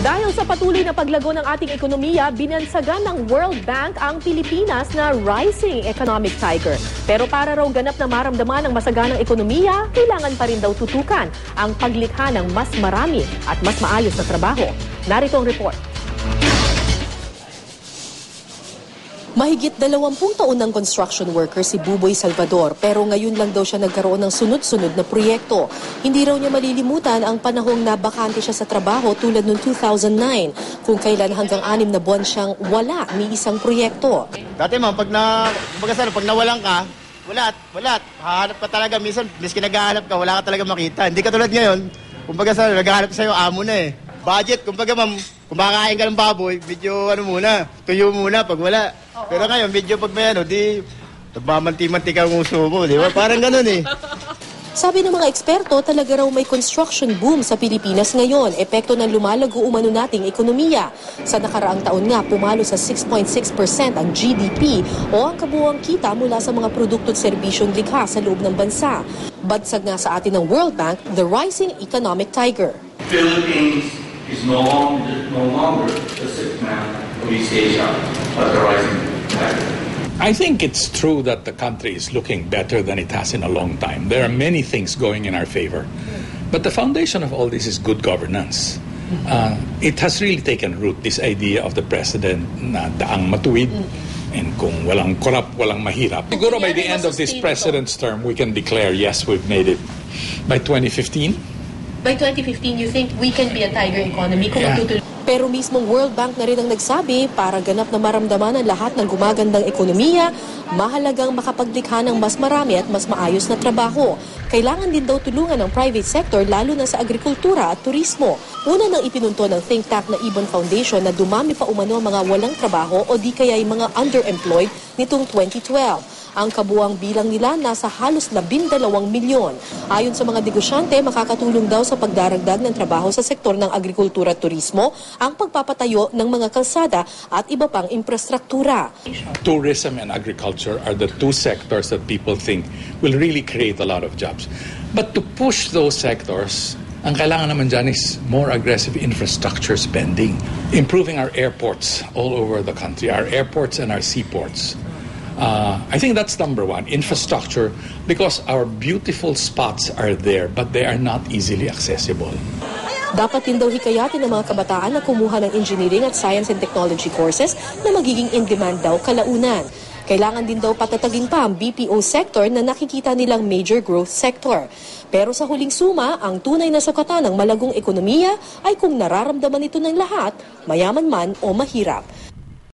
Dahil sa patuloy na paglago ng ating ekonomiya, binansagan ng World Bank ang Pilipinas na rising economic tiger. Pero para raw ganap na maramdaman ang masaganang ekonomiya, kailangan pa rin daw tutukan ang paglikha ng mas marami at mas maayos na trabaho. Narito ang report. Mahigit 20 taon ng construction worker si Buboy Salvador, pero ngayon lang daw siya nagkaroon ng sunod-sunod na proyekto. Hindi raw niya malilimutan ang panahong nabakante siya sa trabaho tulad noong 2009, kung kailan hanggang 6 na buwan siyang wala ni isang proyekto. Dati ma'am, pag nawalan ka, wala. Hahanap ka talaga, minsan, miski naghahanap ka, wala ka talaga makita. Hindi ka tulad ngayon, kumbaga naghahanap ka sa'yo, amo na eh. Budget, kumbaga ma'am, kumakain ka ng baboy, medyo tuyo muna pag wala. Pero ngayon, medyo pag may di nagmamanti-manti ka ang uso mo, di ba? Parang ganun eh. Sabi ng mga eksperto, talaga raw may construction boom sa Pilipinas ngayon, epekto ng lumalago umano nating ekonomiya. Sa nakaraang taon nga, pumalo sa 6.6% ang GDP o ang kabuuang kita mula sa mga produkto at serbisyong likha sa loob ng bansa. Badsag nga sa atin ng World Bank, the rising economic tiger. Philippines is no longer the sixth man of East Asia, but the rising tiger. I think it's true that the country is looking better than it has in a long time. There are many things going in our favor. But the foundation of all this is good governance. It has really taken root, this idea of the president na daang matuwid, and kung walang korap, walang mahirap. Siguro by the end of this president's term, we can declare, yes, we've made it. By 2015? By 2015, you think we can be a tiger economy kung matutuloy? Pero mismong World Bank na rin ang nagsabi, para ganap na maramdaman ang lahat ng gumagandang ekonomiya, mahalagang makapaglikha ng mas marami at mas maayos na trabaho. Kailangan din daw tulungan ng private sector lalo na sa agrikultura at turismo. Una nang ipinunto ng think tank na Ibon Foundation na dumami pa umano ang mga walang trabaho o di kaya ay mga underemployed nitong 2012. Ang kabuang bilang nila nasa halos 12 milyon. Ayon sa mga negosyante, makakatulong daw sa pagdaragdag ng trabaho sa sektor ng agrikultura at turismo ang pagpapatayo ng mga kalsada at iba pang infrastruktura. Tourism and agriculture are the two sectors that people think will really create a lot of jobs. But to push those sectors, ang kailangan naman dyan is more aggressive infrastructure spending. Improving our airports all over the country, our airports and our seaports. I think that's number one, infrastructure, because our beautiful spots are there, but they are not easily accessible. Dapat din daw hikayatin ng mga kabataan na kumuha ng engineering at science and technology courses na magiging in-demand daw kalaunan. Kailangan din daw patatagin pa ang BPO sector na nakikita nilang major growth sector. Pero sa huling suma, ang tunay na sukatan ng malagong ekonomiya ay kung nararamdaman ito ng lahat, mayaman man o mahirap.